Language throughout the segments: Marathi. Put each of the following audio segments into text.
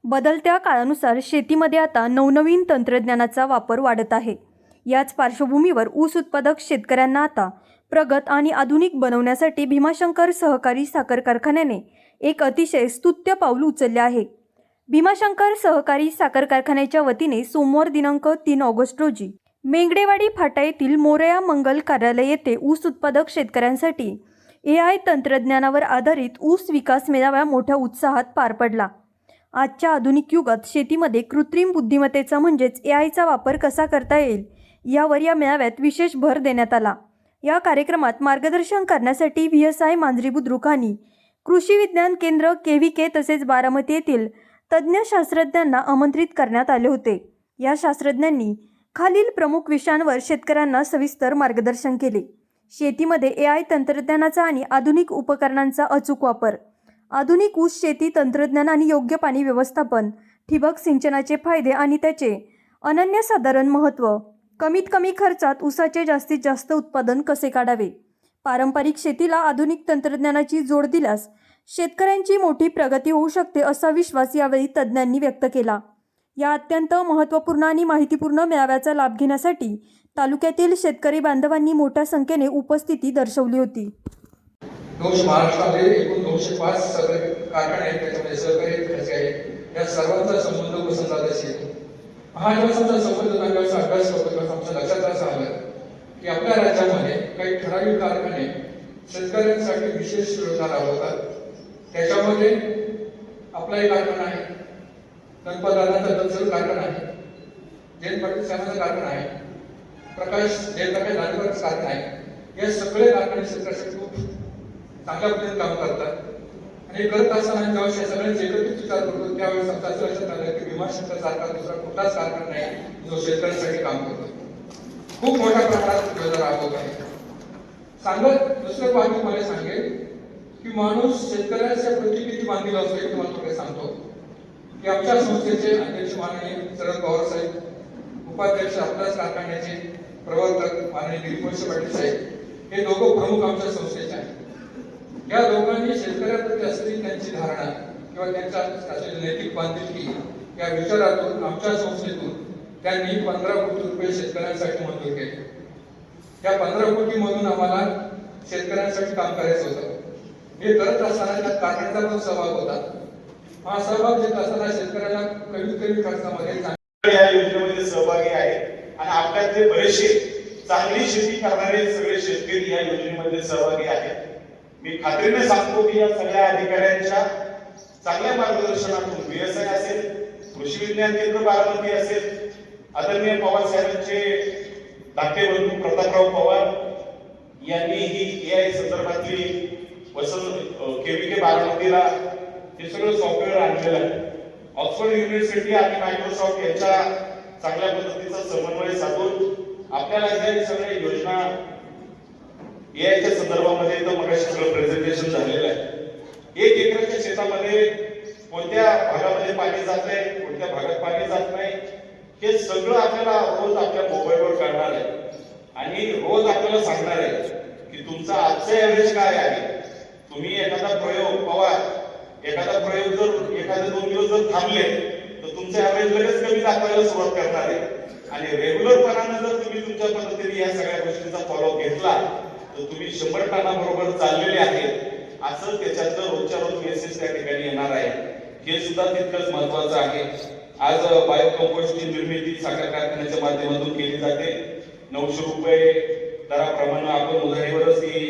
बदलत्या काळानुसार शेतीमध्ये आता नवनवीन तंत्रज्ञानाचा वापर वाढत आहे. याच पार्श्वभूमीवर ऊस उत्पादक शेतकऱ्यांना आता प्रगत आणि आधुनिक बनवण्यासाठी भीमाशंकर सहकारी साखर कारखान्याने एक अतिशय स्तुत्य पाऊल उचलले आहे. भीमाशंकर सहकारी साखर कारखान्याच्या वतीने सोमवार दिनांक 3 ऑगस्ट रोजी मेंगडेवाडी फाटा येथील मोरया मंगल कार्यालय येथे ऊस उत्पादक शेतकऱ्यांसाठी AI तंत्रज्ञानावर आधारित ऊस विकास मेळावा मोठ्या उत्साहात पार पडला. आजच्या आधुनिक युगात शेतीमध्ये कृत्रिम बुद्धिमत्तेचा म्हणजेच AIचा वापर कसा करता येईल यावर या मेळाव्यात विशेष भर देण्यात आला. या कार्यक्रमात मार्गदर्शन करण्यासाठी VSI मांजरी बुद्रुक आणि कृषी विज्ञान केंद्र KVK तसेच बारामती येथील तज्ज्ञ शास्त्रज्ञांना आमंत्रित करण्यात आले होते. या शास्त्रज्ञांनी खालील प्रमुख विषयांवर शेतकऱ्यांना सविस्तर मार्गदर्शन केले. शेतीमध्ये AI तंत्रज्ञानाचा आणि आधुनिक उपकरणांचा अचूक वापर, आधुनिक ऊस शेती तंत्रज्ञान आणि योग्य पाणी व्यवस्थापन, ठिबक सिंचनाचे फायदे आणि त्याचे अनन्यसाधारण महत्त्व, कमीत कमी खर्चात ऊसाचे जास्तीत जास्त उत्पादन कसे काढावे, पारंपरिक शेतीला आधुनिक तंत्रज्ञानाची जोड दिल्यास शेतकऱ्यांची मोठी प्रगती होऊ शकते असा विश्वास यावेळी तज्ज्ञांनी व्यक्त केला. या अत्यंत महत्त्वपूर्ण आणि माहितीपूर्ण मेळाव्याचा लाभ घेण्यासाठी तालुक्यातील शेतकरी बांधवांनी मोठ्या संख्येने उपस्थिती दर्शवली होती. महाराष्ट्रामध्ये एकूण 205 सहकारी कारखाने आहेत, त्याच्यामध्ये सहकारी खाते आहेत. या सर्वांचा संबंध वसंतदादाशी येतो. हा जेव्हा संबंध अभ्यास करतो तेव्हा आमच्या लक्षात असं आलं की आपल्या राज्यामध्ये काही ठराविक कारखाने शेतकऱ्यांसाठी विशेष योजना राबवतात. त्याच्यामध्ये आपला एक कारखाना आहे, गणपतदादांचा दत्सर कारखाना आहे, जैन पाटील साहेबांचा कारखाना आहे, प्रकाश दानकरचा कारखाना आहे. या सगळे कारखाने शेतकऱ्यासाठी खूप चांगल्या पद्धतीने काम करतात. आणि करत असताना जेव्हा सगळ्यांचे एकत्रित विचार करतो त्यावेळेस आमच्या असं लक्षात आलं की भीमाशंकर सारखा दुसरा कुठलाच कारखाना नाही जो शेतकऱ्यांसाठी काम करतो. खूप मोठ्या प्रमाणात योजना राबवत आहे. सांगत दुसरं बाजू मला सांगेल की माणूस शेतकऱ्याच्या प्रति किती बांधील असतो हे तुम्हाला थोडे सांगतो की आमच्या संस्थेचे अध्यक्ष माननीय शरद पवार साहेब, उपाध्यक्ष आपल्याच कारखान्याचे प्रवर्तक माननीय दिलीप वळसे पाटील साहेब हे दोघं प्रमुख आमच्या संस्थेचे आहेत. या दोघांनी शेतकऱ्याप्रती असलेली त्यांची धारणा किंवा त्यांच्या असलेली नैतिक बांधिलकी या विचारातून आमच्या संस्थेतून त्यांनी 15 कोटी रुपये शेतकऱ्यांसाठी मंजूर केले. त्या 15 कोटी मधून आम्हाला शेतकऱ्यांसाठी काम करायचं होतं. हे करत असताना त्या कारखान्याचा पण सहभाग होता. हा सहभाग घेत असताना शेतकऱ्याला कमीत कमी खर्चामध्ये या योजनेमध्ये सहभागी आहे आणि आपल्यातले बरेचसे चांगली शेती करणारे सगळे शेतकरी या योजनेमध्ये सहभागी आहेत. मी खात्रीने सांगतो की या सगळ्या अधिकाऱ्यांच्या चांगल्या मार्गदर्शनातून VSI असेल, कृषी विज्ञान केंद्र बारामती असेल, आदरणीय पवार साहेबांचे धाकटे बंधू प्रतापराव पवार यांनी ही AI संदर्भातली KVK बारामतीला हे सगळं सॉफ्टवेअर आणलेलं आहे. ऑक्सफर्ड युनिव्हर्सिटी आणि मायक्रोसॉफ्ट यांच्या चांगल्या पद्धतीचा समन्वय साधून आपल्याला या सगळ्या योजना AIच्या संदर्भामध्ये तर मगाशी सगळं प्रेझेंटेशन झालेलं आहे. 1 एकराच्या शेतामध्ये कोणत्या भागामध्ये पाणी जात आहे, कोणत्या भागात पाणी जात नाही हे सगळं आपल्याला रोज आपल्या मोबाईलवर कळणार आहे आणि रोज आपल्याला सांगणार आहे की तुमचा आजचा एव्हरेज काय आहे. तुम्ही एखादा प्रयोग जर एखादे 2 दिवस जर थांबले तर तुमचे एव्हरेज लगेच कमी दाखवायला सुरुवात करणार आहे. आणि रेग्युलरपणाने जर तुम्ही तुमच्या पद्धतीने या सगळ्या गोष्टींचा फॉलो घेतला तर तुम्ही 100 टनाबरोबर चाललेले आहेत असं त्याच्यातलं रोजच्या रोज मेसेज त्या ठिकाणी येणार आहे. हे सुद्धा तितकंच महत्वाचं आहे. आज बायो कंपोस्टची निर्मिती साखर कारखान्याच्या माध्यमातून केली जाते. 900 रुपये दराप्रमाणे आपण उधारीवरच ही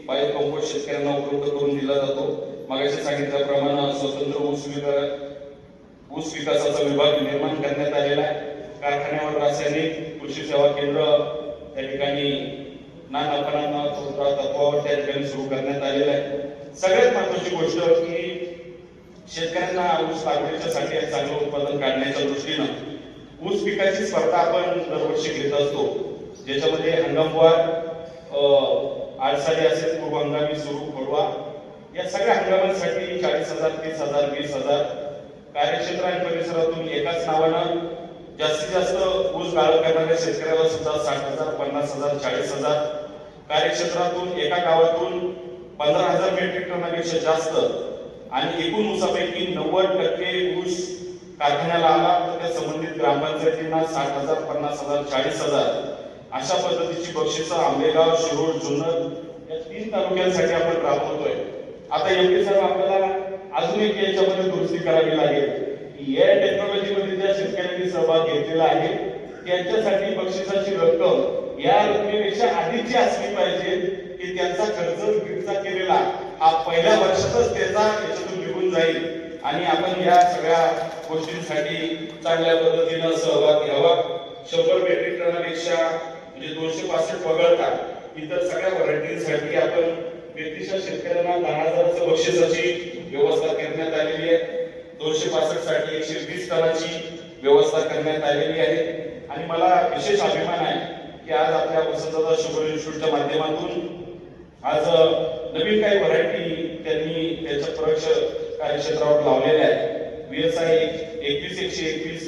बायो कंपोस्ट शेतकऱ्यांना उपलब्ध करून दिला जातो. मागाशी सांगितल्याप्रमाणे स्वतंत्र ऊस विकासाचा विभाग निर्माण करण्यात आलेला आहे. कारखान्यावर रासायनिक कृषी सेवा केंद्र त्या ठिकाणी तत्वावर त्या ठिकाणी सुरू करण्यात आलेलं आहे. सगळ्यात महत्वाची गोष्ट की शेतकऱ्यांना ऊस लागवडीच्या साठी चांगलं उत्पादन काढण्याच्या दृष्टीनं ऊस पिकाची स्पर्धा आपण दरवर्षी घेत असतो, ज्याच्यामध्ये हंगामवार आडसाळी असेल, पूर्व हंगामी, सुरू, खोडवा या सगळ्या हंगामांसाठी 40,000, 30,000, 20,000 कार्यक्षेत्र आणि परिसरातून एकाच नावानं जास्तीत जास्त ऊस गाळप करणाऱ्या शेतकऱ्याला सुद्धा 60,000, 50,000, 40,000 कार्यक्षेत्रातून एका गावातून 15,000 मेट्रिक टनापेक्षा जास्त आणि एकूण ऊसापैकी 90% ऊस कारखान्याला आला तर त्या संबंधित ग्रामपंचायतींना 60,000, 50,000, 40,000 अशा पद्धतीची बक्षिसं आंबेगाव, शिरूर, जुन्नर या 3 तालुक्यांसाठी आपण राबवतोय. आता एवढे साहेब आपल्याला अजून एक याच्यामध्ये दुरुस्ती करावी लागेल की या टेक्नॉलॉजीमध्ये ज्या शेतकऱ्यांनी सहभाग घेतलेला आहे त्यांच्यासाठी बक्षिसाची रक्कम या रकमेपेक्षा अधिकची असली पाहिजे की त्यांचा खर्च विक्रीचा केलेला हा पहिल्या वर्षातच त्याचा याच्यातून निघून जाईल आणि आपण या सगळ्या गोष्टींसाठी चांगल्या पद्धतीनं सहभाग घ्यावा. 100 मेट्रिक टनापेक्षा म्हणजे 265 वगळता इतर सगळ्या व्हरायटीसाठी आपण व्यक्तिशः शेतकऱ्यांना 10,000 बक्षिसाची व्यवस्था करण्यात आलेली आहे. 265 साठी 120 टनाची व्यवस्था करण्यात आलेली आहे आणि मला विशेष अभिमान आहे की आज आपल्या वसंतदादा शुगर इन्स्टिट्यूटच्या माध्यमातून आज नवीन काही व्हरायटी त्यांनी त्यांच्या प्रयोग कार्यक्षेत्रावर लावलेल्या आहेत. VSI 21-121